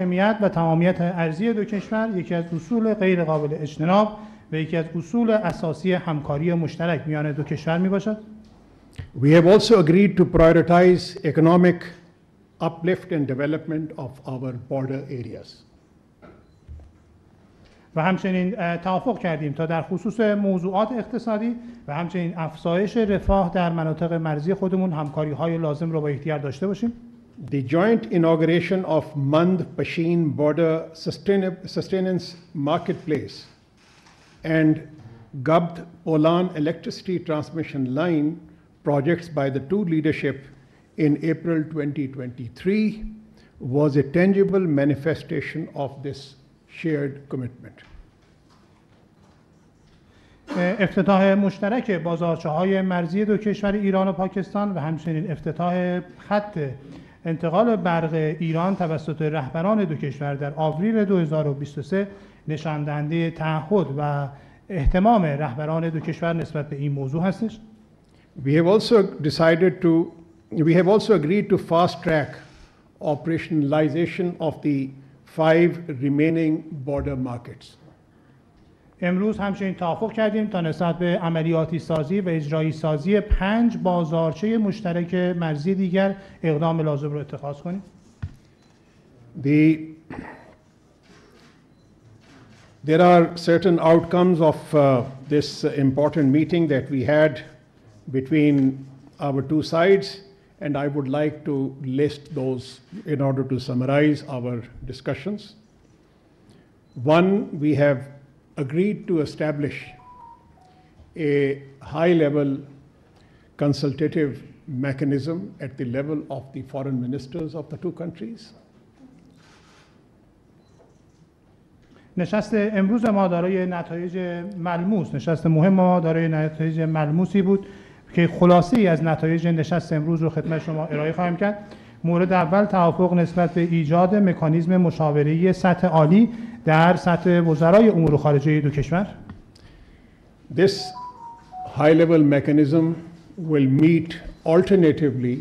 حاکمیت و تمامیت ارضی دو کشور یکی از اصول غیر قابل اجتناب و یکی از اصول اساسی همکاری مشترک میان دو کشور میباشد. We have also agreed to prioritize economic uplift and development of our border areas. و همچنین توافق کردیم تا در خصوص موضوعات اقتصادی و همچنین افزایش رفاه در مناطق مرزی خودمون همکاری‌های لازم را با یکدیگر داشته باشیم. The joint inauguration of Mand-Pashin Border Sustenance Marketplace and Gabd-Olan electricity transmission line projects by the two leadership in April 2023 was a tangible manifestation of this shared commitment. افتتاح مشترک بازارچه‌های مرزی دو کشور ایران و پاکستان و همچنین افتتاح خط انتقال برق ایران توسط رهبران دو کشور در آوریل 2023 نشان دهنده تعهد و اهتمام رهبران دو کشور نسبت به این موضوع هستش. We have also agreed to fast track operationalization of the 5 remaining border markets. امروز همچنین توافق کردیم تا نسبت به عملیاتی سازی و اجرایی سازی 5 بازارچه مشترک مرزی دیگر اقدام لازم را اتخاذ کنیم. There are certain outcomes of this important meeting that we had between our two sides, and I would like to list those in order to summarize our discussions. One, we have agreed to establish a high-level consultative mechanism at the level of the foreign ministers of the two countries. نشست امروز ما دارای نتایج ملموس، نشست مهم ما دارای نتایج ملموسی بود که خلاصه‌ای از نتایج نشست امروز رو خدمت شما ارائه خواهم کرد. مورد اول توافق نسبت به ایجاد مکانیزم مشاوره‌ای سطح عالی در سطح وزرای امور خارجه دو کشور. This high-level mechanism will meet alternatively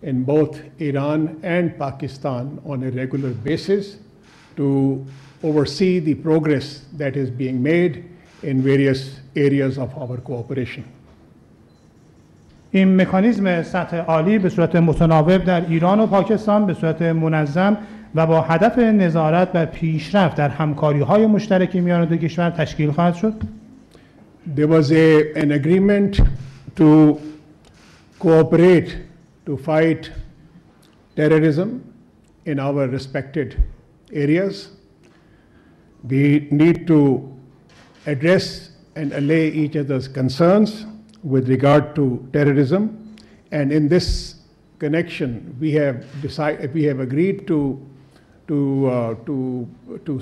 in both Iran and Pakistan on a regular basis to oversee the progress that is being made in various areas of our cooperation. این مکانیزم سطح عالی به صورت متناوب در ایران و پاکستان به صورت منظم و با هدف نظارت بر پیشرفت در همکاری‌های مشترک میان دو کشور تشکیل خواهد شد. There was an agreement to cooperate to fight terrorism in our respected areas. We need to address and allay each other's concerns with regard to terrorism, and in this connection we have agreed to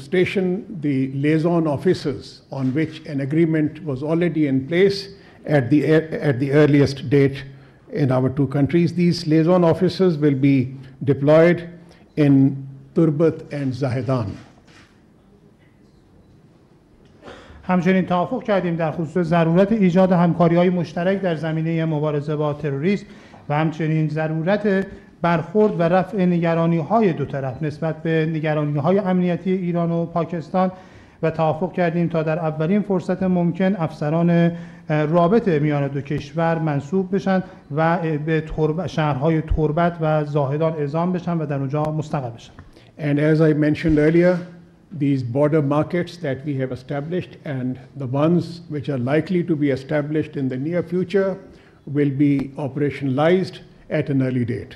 station the liaison officers on which an agreement was already in place at the earliest date in our two countries. These liaison officers will be deployed in Turbat and Zahedan. همچنین توافق کردیم در خصوص ضرورت ایجاد همکاری‌های مشترک در زمینه مبارزه با تروریسم و همچنین ضرورت برخورد و رفع نگرانی‌های دو طرف نسبت به نگرانی‌های امنیتی ایران و پاکستان و توافق کردیم تا در اولین فرصت ممکن افسران رابط میان دو کشور منصوب بشن و به شهرهای تربت و زاهدان اعزام بشن و در اونجا مستقر بشن. And as I mentioned earlier, these border markets that we have established and the ones which are likely to be established in the near future will be operationalized at an early date.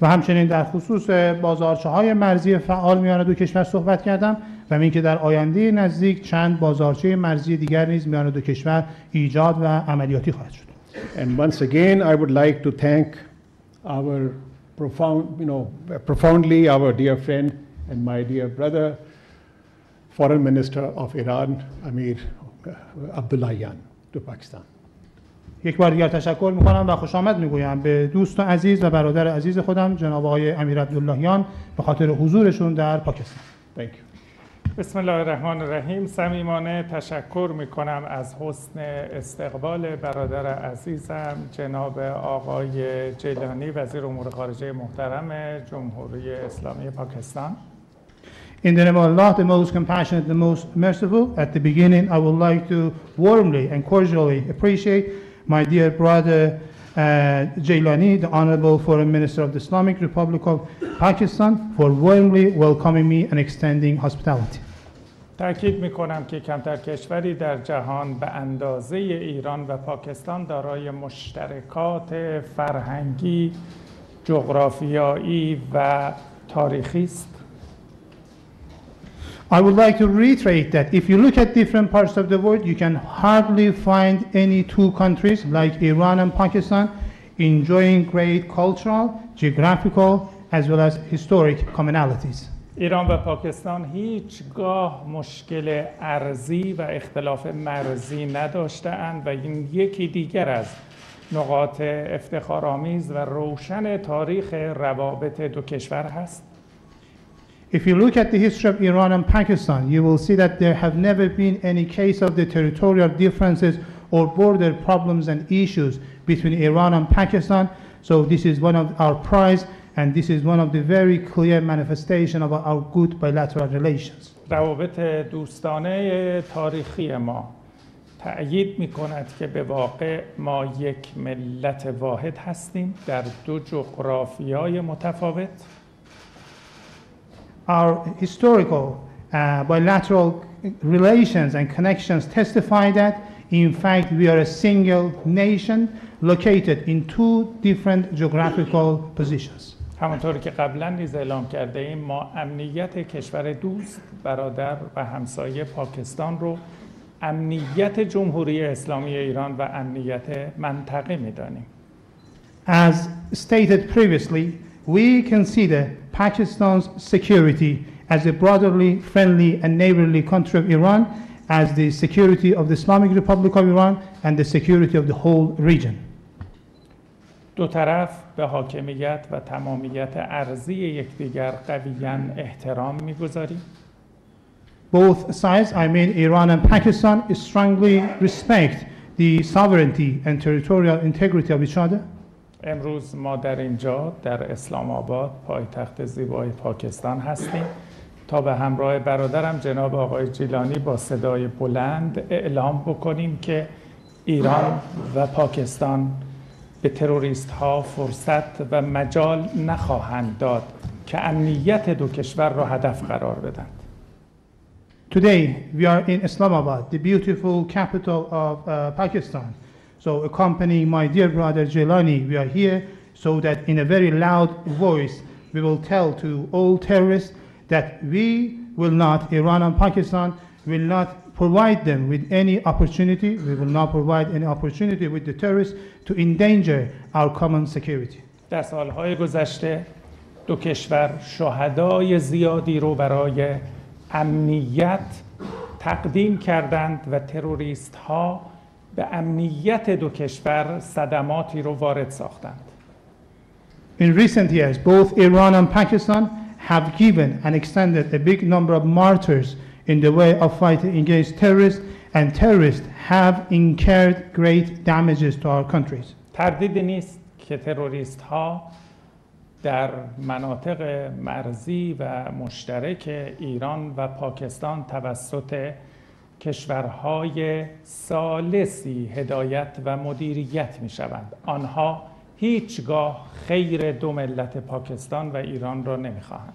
و همچنین در خصوص بازارچه‌های مرزی فعال میان دو کشور صحبت کردم و اینکه در آینده نزدیک چند بازارچه مرزی دیگر نیز میان دو کشور ایجاد و عملیاتی خواهد شد. And once again I would like to thank our profoundly our dear friend and my dear brother, Foreign Minister of Iran, Amir Abdullahian, to Pakistan. یک بار دیگر تشکر میکنم و خوش آمد میگویم به دوست عزیز و برادر عزیز خودم جناب آقای امیر عبداللهیان به خاطر حضورشون در پاکستان. Thank you. بسم الله الرحمن الرحیم. صمیمانه تشکر میکنم از حسن استقبال برادر عزیزم جناب آقای جیلانی وزیر امور خارجه محترم جمهوری اسلامی پاکستان. In the name of Allah, the most compassionate, the most merciful, at the beginning I would like to warmly and cordially appreciate my dear brother Jilani, the Honorable Foreign Minister of the Islamic Republic of Pakistan, for warmly welcoming me and extending hospitality. تأکید میکنم که کمتر کشوری در جهان به اندازه ایران و پاکستان دارای مشترکات فرهنگی، جغرافیایی و تاریخی است. I would like to reiterate that if you look at different parts of the world, you can hardly find any two countries like Iran and Pakistan enjoying great cultural, geographical, as well as historic commonalities. ایران و پاکستان هیچگاه مشکل ارضی و اختلاف مرزی نداشته‌اند و این یکی دیگر از نقاط افتخارآمیز و روشن تاریخ روابط دو کشور هست. If you look at the history of Iran and Pakistan, you will see that there have never been any case of the territorial differences or border problems and issues between Iran and Pakistan. So this is one of our prides, and this is one of the very clear manifestation of our good bilateral relations. روابط دوستانه تاریخی ما تأیید می‌کند که به واقع ما یک ملت واحد هستیم در دو جغرافیای متفاوت. Our historical bilateral relations and connections testify that, in fact, we are a single nation located in two different geographical positions. همانطور که قبلا نیز اعلام کرده ایم ما امنیت کشور دوست، برادر و همسایه پاکستان رو امنیت جمهوری اسلامی ایران و امنیت منطقه می‌دانیم. As stated previously, we consider Pakistan's security as a brotherly, friendly, and neighborly country of Iran as the security of the Islamic Republic of Iran and the security of the whole region. دو طرف به حاکمیت و تمامیت ارضی یکدیگر قویاً احترام می‌گذاریم. Both sides, I mean Iran and Pakistan, strongly respect the sovereignty and territorial integrity of each other. امروز ما در اینجا در اسلام آباد پایتخت زیبای پاکستان هستیم تا به همراه برادرم جناب آقای جیلانی با صدای بلند اعلام بکنیم که ایران و پاکستان به تروریست ها فرصت و مجال نخواهند داد که امنیت دو کشور را هدف قرار بدند. Today we are in Islamabad, the beautiful capital of Pakistan. So accompanying my dear brother Jilani, we are here so that in a very loud voice we will tell to all terrorists that we will not, Iran and Pakistan will not provide them with any opportunity, we will not provide any opportunity with the terrorists to endanger our common security. در سالهای گذشته دو کشور شهدای زیادی رو برای امنیت تقدیم کردند و تروریست ها به امنیت دو کشور صدماتی رو وارد ساختند. In recent years, both Iran and Pakistan have given and extended a big number of martyrs in the way of fighting against terrorists, and terrorists have incurred great damages to our countries. تردیدی نیست که تروریست ها در مناطق مرزی و مشترک ایران و پاکستان توسط کشورهای ثالثی هدایت و مدیریت می شوند. آنها هیچگاه خیر دو ملت پاکستان و ایران را نمی خواهند.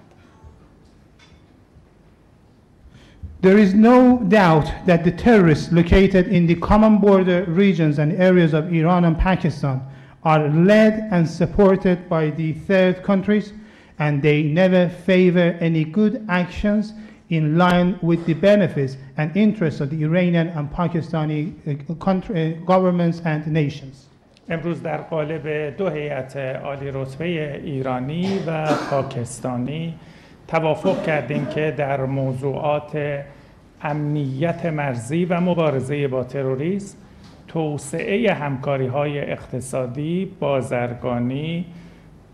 There is no doubt that the terrorists located in the common border regions and areas of Iran and Pakistan are led and supported by the third countries, and they never favor any good actions in line with the benefits and interests of the Iranian and Pakistani governments and nations. امروز در قالب دو هیئت عالی رتبه ایرانی و پاکستانی توافق کردیم که در موضوعات امنیت مرزی و مبارزه با تروریسم، توسعه همکاری‌های اقتصادی، بازرگانی،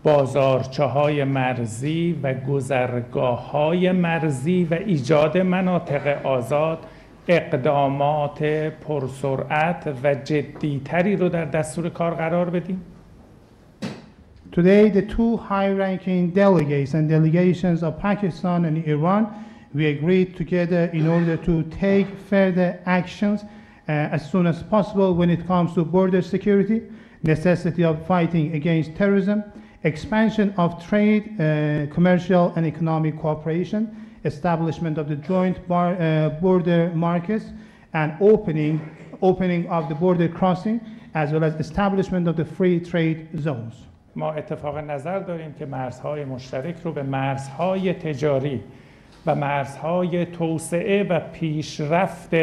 بازارچه‌های مرزی و گذرگاه‌های مرزی و ایجاد مناطق آزاد اقدامات پرسرعت و جدی‌تری رو در دستور کار قرار بدیم. Today, the two high-ranking delegates and delegations of Pakistan and Iran, we agreed together in order to take further actions as soon as possible when it comes to border security, necessity of fighting against terrorism, expansion of trade, commercial and economic cooperation, establishment of the joint border markets, and opening of the border crossing, as well as establishment of the free trade zones. ما اتفاق نظر داریم که مرزهای مشترک رو به مرزهای تجاری و مرزهای توسعه و پیشرفت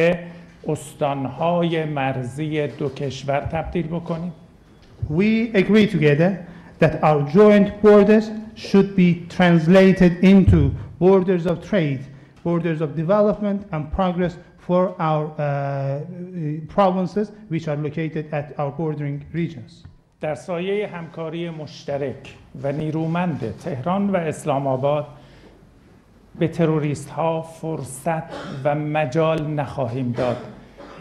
استانهای مرزی دو کشور تبدیل بکنیم. We agree together that our joint borders should be translated into borders of trade, borders of development and progress for our provinces which are located at our bordering regions. در سایه همکاری مشترک و نیرومند تهران و اسلام آباد به تروریست ها فرصت و مجال نخواهیم داد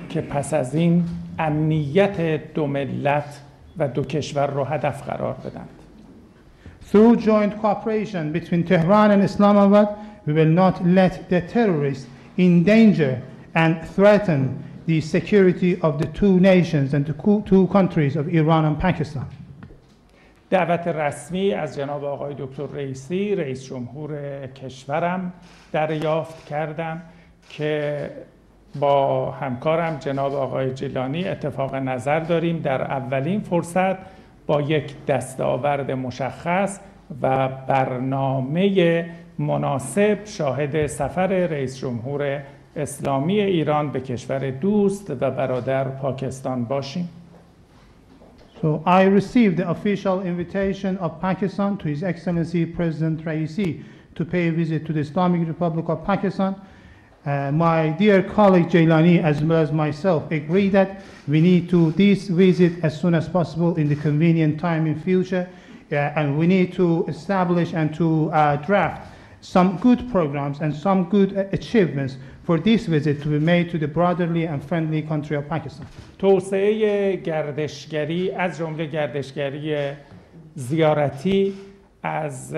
که پس از این امنیت دو ملت و دو کشور رو هدف قرار بدند. Through joint cooperation between Tehran and Islamabad, we will not let the terrorists endanger and threaten the security of the two nations and the two countries of Iran and Pakistan. دعوت رسمی از جناب آقای دکتر رئیسی رئیس جمهور کشورم دریافت کردم که با همکارم جناب آقای جیلانی اتفاق نظر داریم در اولین فرصت با یک دستاورد مشخص و برنامه مناسب شاهد سفر رئیس جمهور اسلامی ایران به کشور دوست و برادر پاکستان باشیم. So I received the official invitation of Pakistan to His Excellency President Raisi to pay a visit to the Islamic Republic of Pakistan. My dear colleague Jilani as well as myself agree that we need to this visit as soon as possible in the convenient time in future, and we need to establish and to draft some good programs and some good achievements for this visit to be made to the brotherly and friendly country of Pakistan. توسعه گردشگری از جمله گردشگری زیارتی از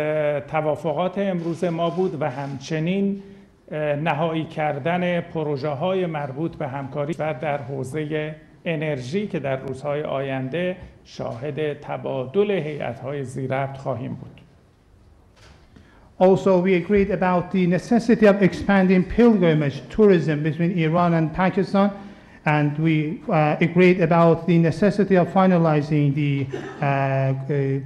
توافقات امروز ما بود و همچنین نهایی کردن پروژه‌های مربوط به همکاری و در حوزه انرژی که در روزهای آینده شاهد تبادل هیئت‌های ذی‌ربط خواهیم بود. Also, we agreed about the necessity of expanding pilgrimage tourism between Iran and Pakistan, and we agreed about the necessity of finalizing the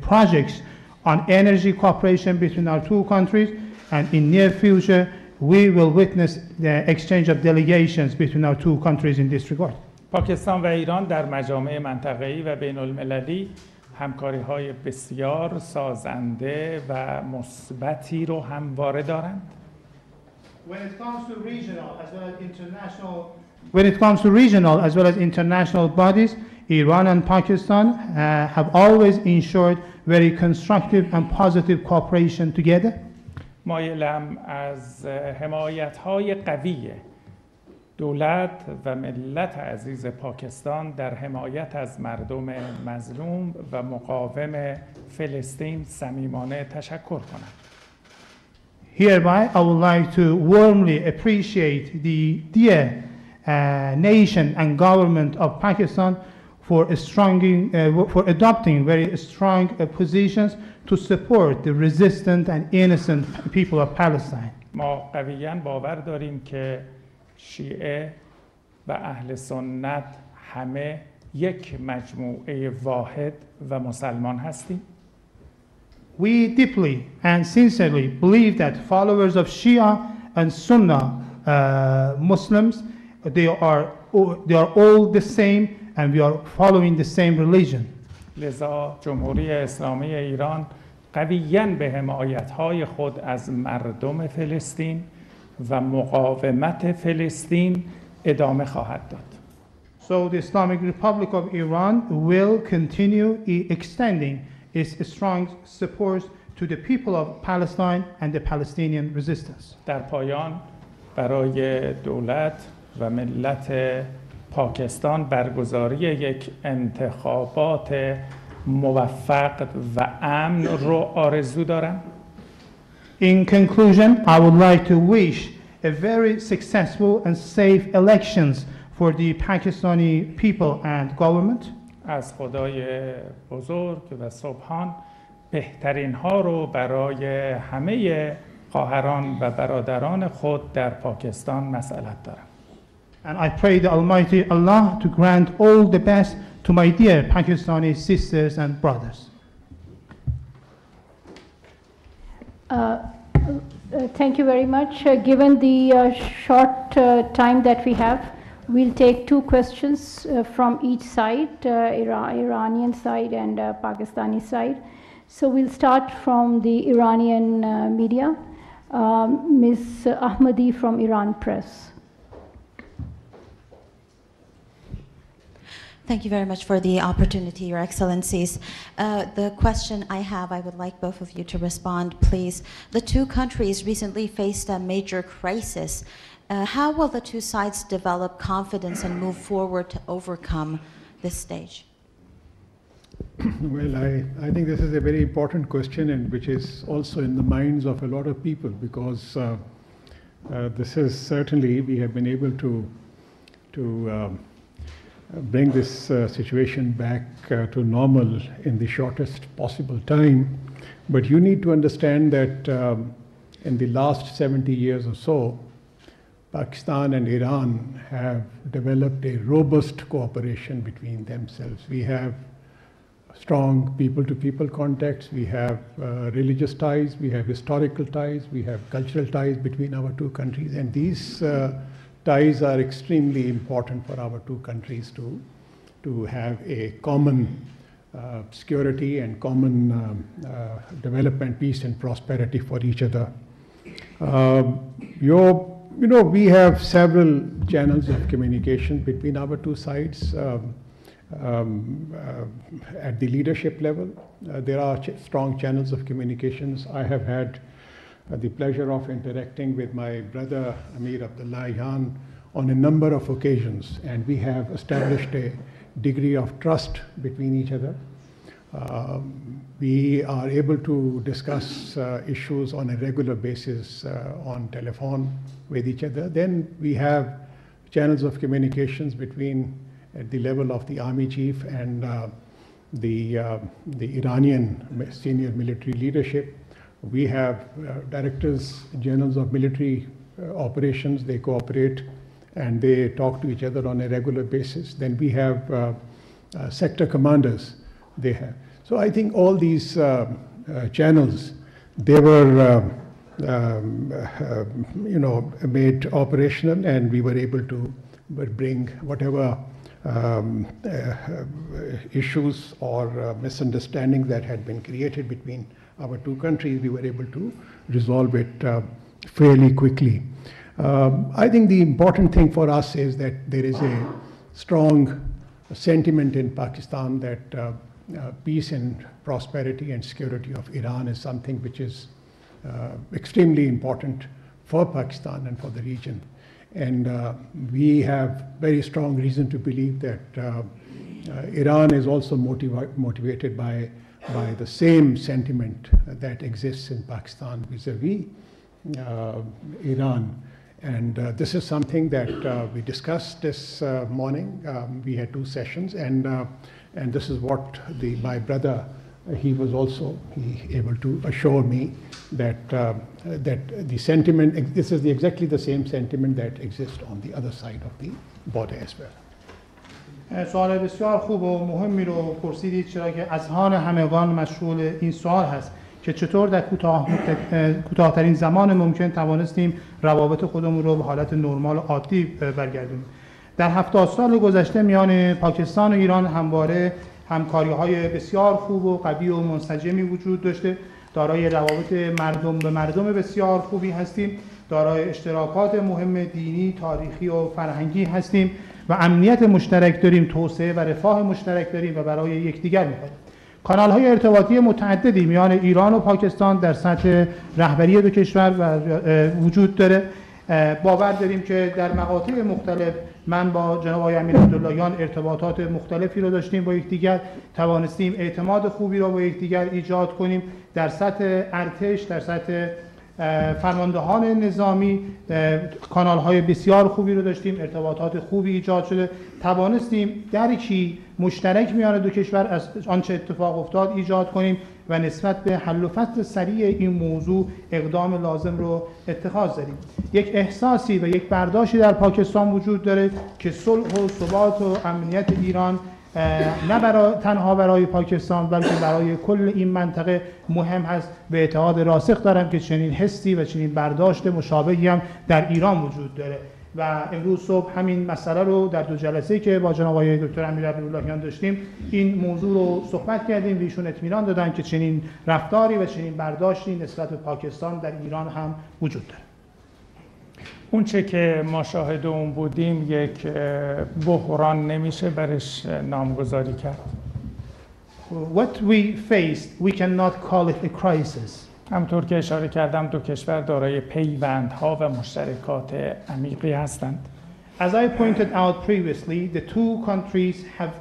projects on energy cooperation between our two countries, and in near future, we will witness the exchange of delegations between our two countries in this regard. پاکستان و ایران در مجامع منطقه‌ای و بین‌المللی همکاری‌های بسیار سازنده و مثبتی رو همواره دارند. When it comes to regional as well as international bodies, Iran and Pakistan have always ensured very constructive and positive cooperation together. مایلم از حمایت‌های قوی دولت و ملت عزیز پاکستان در حمایت از مردم مظلوم و مقاوم فلسطین صمیمانه تشکر کنم. Hereby, I would like to warmly appreciate the dear nation and government of Pakistan for adopting very strong positions to support the resistant and innocent people of Palestine. ما قویاً باور داریم که شیعه و اهل سنت همه یک مجموعه واحد و مسلمان هستیم. We deeply and sincerely believe that followers of Shia and Sunnah Muslims, they are all the same and we are following the same religion. لذا جمهوری اسلامی ایران قویاً به حمایت‌های خود از مردم فلسطین و مقاومت فلسطین ادامه خواهد داد. So the Islamic Republic of Iran will continue extending its strong support to the people of Palestine and the Palestinian resistance. در پایان برای دولت و ملت پاکستان برگزاری یک انتخابات موفق و امن رو آرزو دارم. In conclusion, I would like to wish a very successful and safe elections for the Pakistani people and government. از خدای بزرگ و سبحان بهترین ها رو برای همه خواهران و برادران خود در پاکستان مسئلت دارم. And I pray the Almighty Allah to grant all the best to my dear Pakistani sisters and brothers. Thank you very much. Given the short time that we have, we'll take two questions from each side, Iranian side and Pakistani side. So we'll start from the Iranian media. Ms. Ahmadi from Iran Press. Thank you very much for the opportunity, Your Excellencies. The question I have, I would like both of you to respond, please. The two countries recently faced a major crisis. How will the two sides develop confidence and move forward to overcome this stage? Well, I think this is a very important question, and which is also in the minds of a lot of people, because this is certainly, we have been able to bring this situation back to normal in the shortest possible time. But you need to understand that in the last 70 years or so, Pakistan and Iran have developed a robust cooperation between themselves. We have strong people-to-people contacts, we have religious ties, we have historical ties, we have cultural ties between our two countries, and these ties are extremely important for our two countries to have a common security and common development, peace and prosperity for each other. You know, we have several channels of communication between our two sides. At the leadership level, there are strong channels of communications. I have had the pleasure of interacting with my brother Amir Abdullah Yan on a number of occasions, and we have established a degree of trust between each other. We are able to discuss issues on a regular basis on telephone with each other. Then we have channels of communications between at the level of the army chief and the Iranian senior military leadership. We have directors generals of military operations. They cooperate and they talk to each other on a regular basis. Then we have sector commanders. They have. So I think all these channels, they were you know, made operational, and we were able to bring whatever issues or misunderstandings that had been created between our two countries, we were able to resolve it fairly quickly. I think the important thing for us is that there is a strong sentiment in Pakistan that peace and prosperity and security of Iran is something which is extremely important for Pakistan and for the region. And we have very strong reason to believe that Iran is also motivated by the same sentiment that exists in Pakistan vis-a-vis Iran. And this is something that we discussed this morning. We had two sessions, and this is what my brother, he was also able to assure me that the sentiment, this is exactly the same sentiment that exists on the other side of the border as well. سوال بسیار خوب و مهمی رو پرسیدید، چرا که اذهان همگان مشغول این سوال هست که چطور در کوتاه‌ترین زمان ممکن توانستیم روابط خودمون رو به حالت نرمال و عادی برگردونیم. در 70 سال گذشته میان پاکستان و ایران همواره همکاری‌های بسیار خوب و قوی و منسجمی وجود داشته. دارای روابط مردم به مردم بسیار خوبی هستیم، دارای اشتراکات مهم دینی، تاریخی و فرهنگی هستیم و امنیت مشترک داریم، توسعه و رفاه مشترک داریم و برای یکدیگر می‌خوایم. کانال‌های ارتباطی متعددی میان ایران و پاکستان در سطح رهبری دو کشور وجود داره. باور داریم که در مقاطع مختلف من با جناب آقای امیرعبداللهیان ارتباطات مختلفی رو داشتیم با یکدیگر، توانستیم اعتماد خوبی رو با یکدیگر ایجاد کنیم. در سطح ارتش، در سطح فرماندهان نظامی کانال‌های بسیار خوبی رو داشتیم، ارتباطات خوبی ایجاد شده، توانستیم درکی مشترک میان دو کشور از آنچه اتفاق افتاد ایجاد کنیم و نسبت به حل و فصل سریع این موضوع اقدام لازم رو اتخاذ داریم. یک احساسی و یک برداشتی در پاکستان وجود داره که صلح و ثبات و امنیت ایران نه تنها برای پاکستان بلکه برای کل این منطقه مهم هست. به اعتقاد راسخ دارم که چنین حسی و چنین برداشت مشابهی هم در ایران وجود داره و امروز صبح همین مسئله رو در دو جلسه‌ای که با جناب آقای دکتر امیرعبداللهیان داشتیم این موضوع رو صحبت کردیم و ایشون اطمینان دادن که چنین رفتاری و چنین برداشتی نسبت به پاکستان در ایران هم وجود داره. اون چه که ما شاهد اون بودیم یک بحران نمیشه برش نامگذاری کرد. What we faced, we cannot call it a crisis. همطور که اشاره کردم دو کشور دارای پیوندها و مشترکات عمیقی هستند. As I pointed out previously, the two countries have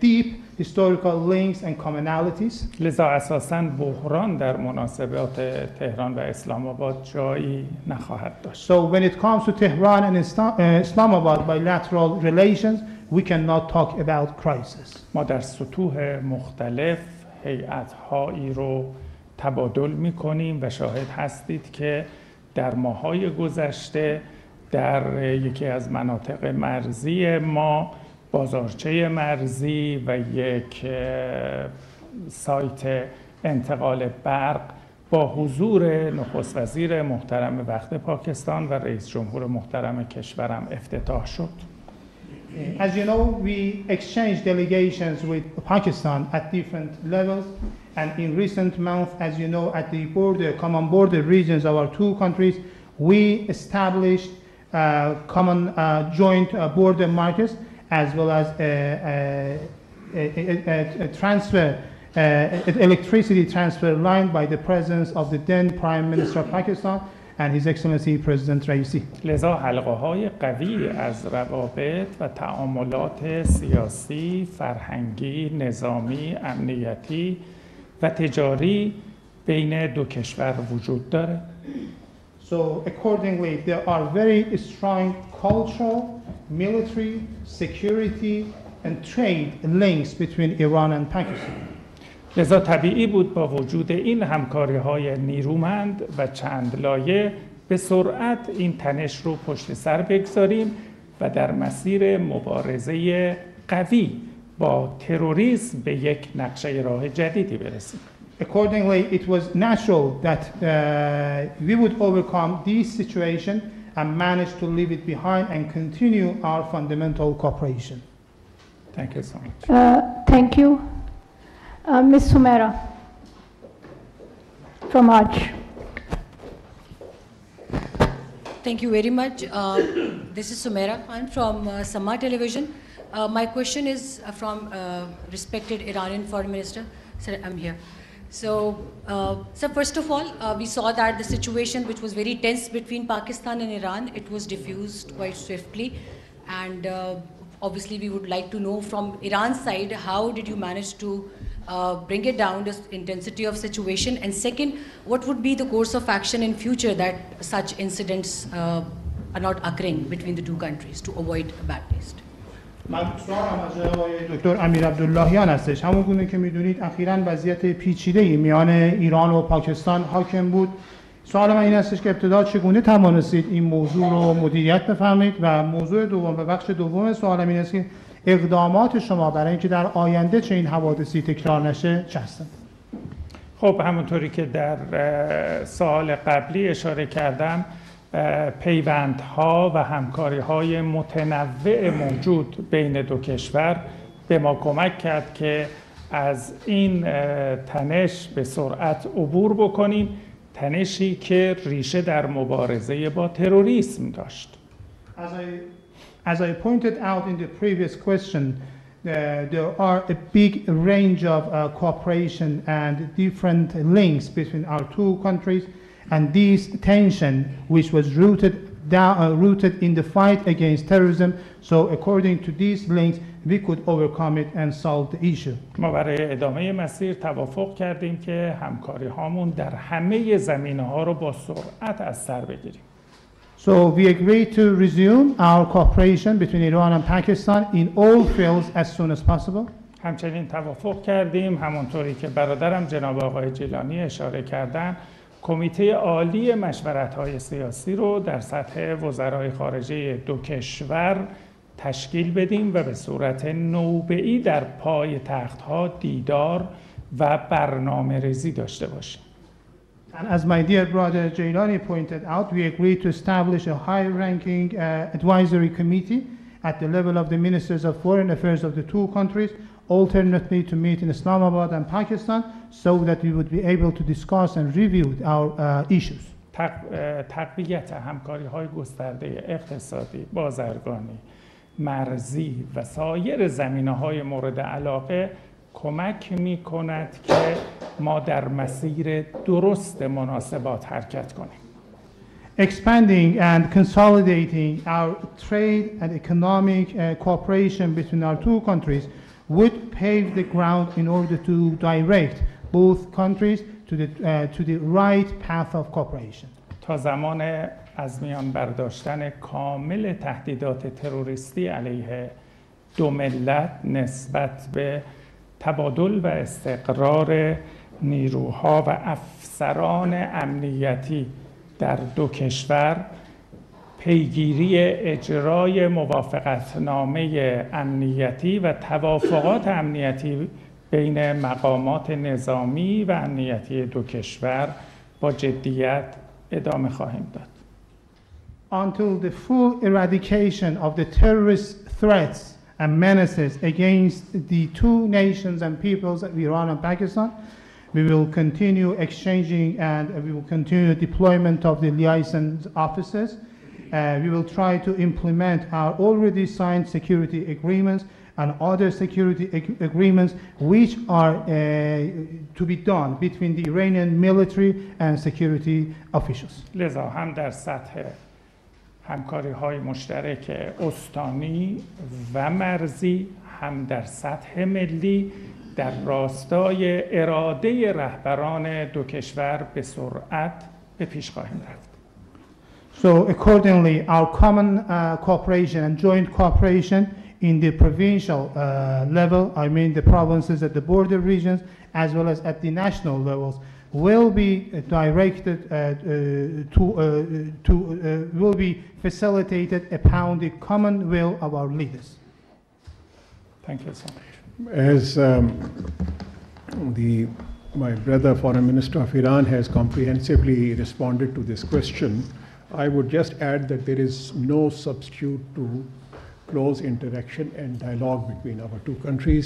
deep historical links and commonalities. لذا اساساً بحران در مناسبات تهران و اسلام آباد جایی نخواهد داشت. So when it comes to Tehran and Islamabad bilateral relations, we cannot talk about crisis. ما در سطوح مختلف هیئت‌هایی رو تبادل می‌کنیم و شاهد هستید که در ماه‌های گذشته در یکی از مناطق مرزی ما بازارچه مرزی و یک سایت انتقال برق با حضور نخست وزیر محترم وقت پاکستان و رئیس جمهور محترم کشورم افتتاح شد. As you know, we exchanged delegations with Pakistan at different levels, and in recent months, as you know, at the common border regions of our two countries, we established common joint border markets, as well as a transfer, electricity transfer line by the presence of the then Prime Minister of Pakistan and His Excellency President Raisi. لذا حلقه‌های قوی از روابط و تعاملات سیاسی، فرهنگی، نظامی، امنیتی و تجاری بین دو کشور وجود داره. So accordingly, there are very strong cultural, military, security, and trade links between Iran and Pakistan. لذا طبیعی بود با وجود این همکاری‌های نیرومند و چند لایه به سرعت این تنش رو پشت سر بگذاریم و در مسیر مبارزه قوی با تروریسم به یک نقشه راه جدیدی برسیم. Accordingly, it was natural that we would overcome this situation and manage to leave it behind and continue our fundamental cooperation. Thank you so much. Thank you. Ms. Sumaira from Arch. Thank you very much. This is Sumaira Khan from SAMAA Television. My question is from respected Iranian Foreign Minister. Sir, I'm here. So, sir, first of all, we saw that the situation which was very tense between Pakistan and Iran, it was diffused quite swiftly. And obviously, we would like to know from Iran's side, how did you manage to bring it down, the intensity of situation? And second, what would be the course of action in future that such incidents are not occurring between the two countries to avoid a bad taste? من سوالم از جناب دکتر امیرعبداللهیان هستش. همون گونه که میدونید اخیراً وضعیت پیچیده‌ای میان ایران و پاکستان حاکم بود. سوال من این هستش که ابتدا چگونه توانستید این موضوع رو مدیریت بفرمایید و موضوع دوم و بخش دوم سوالم این است که اقدامات شما برای اینکه در آینده چه این حوادثی تکرار نشه چه هستند؟ خب همونطوری که در سوال قبلی اشاره کردم پیوندها و همکاری‌های متنوع موجود بین دو کشور به ما کمک کرد که از این تنش به سرعت عبور بکنیم، تنشی که ریشه در مبارزه با تروریسم داشت. As I pointed out in the previous question, there are a big range of cooperation and different links between our two countries, and this tension, which was rooted in the fight against terrorism, so according to these links, we could overcome it and solve the issue. ما برای ادامه مسیر توافق کردیم که همکاری هامون در همه زمینه‌ها رو با سرعت از سر بگیریم. So we agreed to resume our cooperation between Iran and Pakistan in all fields as soon as possible. همچنین توافق کردیم همونطوری که برادرم جناب آقای جیلانی اشاره کردن کمیته عالی مشورت‌های سیاسی رو در سطح وزرای خارجه دو کشور تشکیل بدیم و به صورت نوبه‌ای در پای تخت‌ها دیدار و برنامه‌ریزی داشته باشیم. And as my dear brother Jilani pointed out, we agreed to establish a high-ranking advisory committee at the level of the ministers of foreign affairs of the two countries, alternately to meet in Islamabad and Pakistan, so that we would be able to discuss and review our issues. تقویت همکاری‌های گسترده اقتصادی، بازرگانی، مرزی و سایر زمینه‌های مورد علاقه کمک می‌کند که ما در مسیر درست مناسبات حرکت کنیم. Expanding and consolidating our trade and economic cooperation between our two countries would pave the ground in order to direct both countries to the right path of cooperation. تا زمان از میان برداشتن کامل تهدیدات تروریستی علیه دو ملت نسبت به تبادل و استقرار نیروها و افسران امنیتی در دو کشور، پیگیری اجرای موافقتنامه امنیتی و توافقات امنیتی بین مقامات نظامی و امنیتی دو کشور با جدیت ادامه خواهیم داد. Until the full eradication of the terrorist threats and menaces against the two nations and peoples of Iran and Pakistan, we will continue exchanging and we will continue the deployment of the liaison officers. We will try to implement our already signed security agreements and other security agreements which are to be done between the Iranian military and security officials. لذا هم در سطح همکاری‌های مشترک استانی و مرزی هم در سطح ملی در راستای اراده رهبران دو کشور به سرعت به پیش خواهیم رفت. So accordingly, our common cooperation and joint cooperation in the provincial level, I mean the provinces at the border regions, as well as at the national levels, will be directed will be facilitated upon the common will of our leaders. Thank you so much. As my brother Foreign Minister of Iran has comprehensively responded to this question, I would just add that there is no substitute to close interaction and dialogue between our two countries.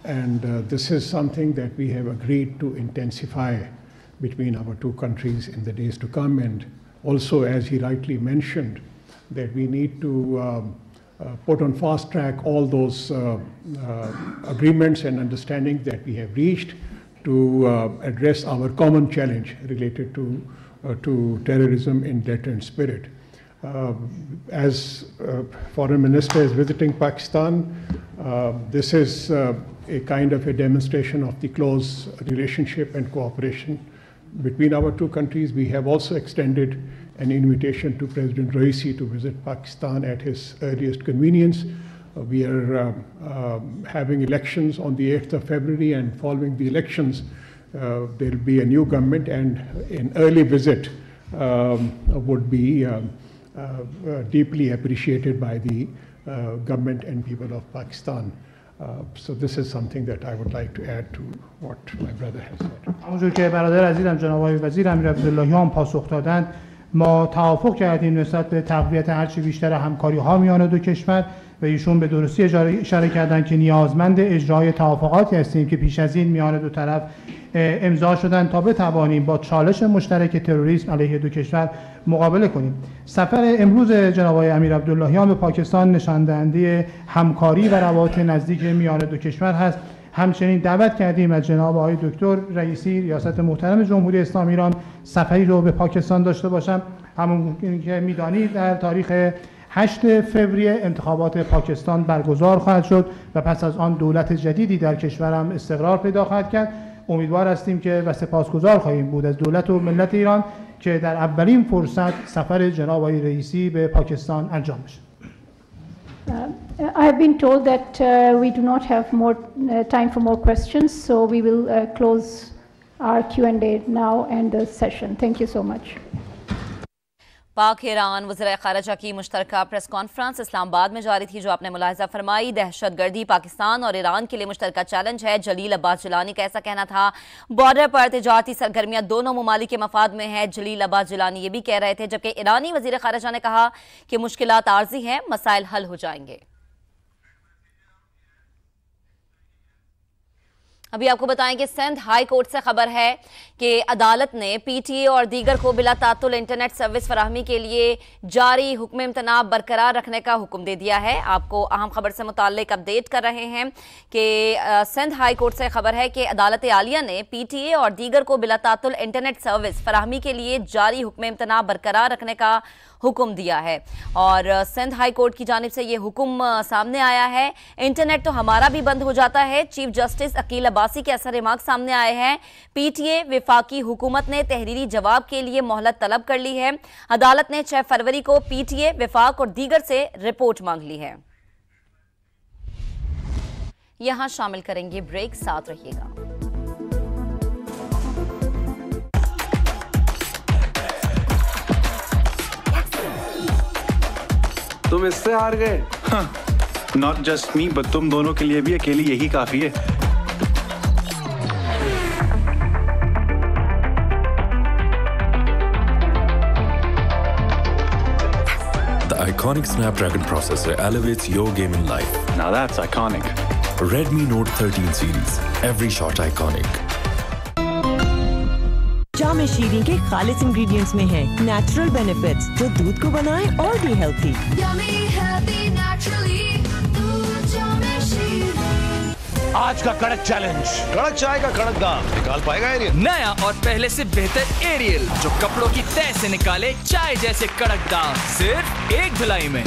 And this is something that we have agreed to intensify between our two countries in the days to come. And also, as he rightly mentioned, that we need to put on fast track all those agreements and understanding that we have reached to address our common challenge related to terrorism in deterrent spirit. As Foreign Minister is visiting Pakistan, this is a kind of a demonstration of the close relationship and cooperation between our two countries. We have also extended an invitation to President Raisi to visit Pakistan at his earliest convenience. We are having elections on the 8th of February, and following the elections, there will be a new government, and an early visit would be deeply appreciated by the government and people of Pakistan. So this is something that I would like to add to what my brother has said. همونجور که برادر عزیزم جناب آقای وزیر امیر عبداللهیان پاسخ دادند، ما توافق کردیم نسبت به تقویت هرچه بیشتر همکاری ها میان دو کشور و ایشون به درستی اشاره کردن که نیازمند اجرای توافقاتی هستیم که پیش از این میان دو طرف امضا شدن تا بتوانیم با چالش مشترک تروریسم علیه دو کشور مقابله کنیم. سفر امروز جناب آقای امیر عبداللهیان به پاکستان نشان دهنده همکاری و روابط نزدیک میان دو کشور هست. همچنین دعوت کردیم از جناب آقای دکتر رئیسی ریاست محترم جمهوری اسلامی ایران سفری رو به پاکستان داشته باشم. همون که میدانید در تاریخ 8 فوریه انتخابات پاکستان برگزار خواهد شد و پس از آن دولت جدیدی در کشورم استقرار پیدا خواهد کرد. امیدوار هستیم که و سپاسگزار خواهیم بود از دولت و ملت ایران که در اولین فرصت سفر جناب آقای رئیسی به پاکستان انجام بشه. I have been told that we do not have more time for more questions, so we will close our Q&A now and the session. Thank you so much. पाक Iran वज़ीर ख़ारिजा की मुश्तरका press conference Islamabad में जारी थी, जो आपने मुलाहिज़ा फरमाई। दहशतगर्दी पाकिस्तान और ईरान के लिए मुश्तरका चैलेंज है। जलील अब्बास जिलानी का ऐसा कहना था। बॉर्डर पर तिजारती सरगर्मियां दोनों ममालिक के मफाद में है, जलील अब्बास जिलानी ये भी कह रहे थे। जबकि ईरानी वज़ीर ख़ारिजा ने कहा कि मुश्किलात आर्जी हैं, मसाइल हल हो जाएंगे। अभी आपको बताएं कि सिंध हाई कोर्ट से खबर है कि अदालत ने पीटीए और दीगर को बिला तातुल इंटरनेट सर्विस फराहमी के लिए जारी हुक्म इम्तनाब बरकरार रखने का हुक्म दे दिया है। आपको अहम खबर से मुताल्लिक अपडेट कर रहे हैं कि सिंध हाई कोर्ट से खबर है कि अदालत आलिया ने पीटीए और दीगर को बिला तातुल इंटरनेट सर्विस फराहमी के लिए जारी हुक्म इम्तनाब बरकरार रखने का हुक्म दिया है। और सिंध हाई कोर्ट की जानिब से ये हुक्म सामने आया है। इंटरनेट तो हमारा भी बंद हो जाता है, चीफ जस्टिस अकील अब्बासी के ऐसा रिमार्क सामने आए हैं। पीटीए विफाकी हुकूमत ने तहरीरी जवाब के लिए मोहलत तलब कर ली है। अदालत ने 6 फरवरी को पीटीए, विफाक और दीगर से रिपोर्ट मांग ली है। यहां शामिल करेंगे ब्रेक, साथ रहिएगा। तुम इससे हार गए? नॉट जस्ट मी, बट तुम दोनों के लिए भी अकेली यही काफी है। The iconic Snapdragon processor elevates your gaming life. Now that's iconic. Redmi Note 13 series, every shot iconic. जामे शीरी के खालिस इंग्रेडिएंट्स में है नेचुरल बेनिफिट्स जो दूध को बनाए और भी हेल्थी। आज का कड़क चैलेंज, कड़क चाय का कड़क दाम निकाल पाएगा एरियल? नया और पहले से बेहतर एरियल जो कपड़ों की तह से निकाले चाय जैसे कड़क दाम, सिर्फ एक धुलाई में।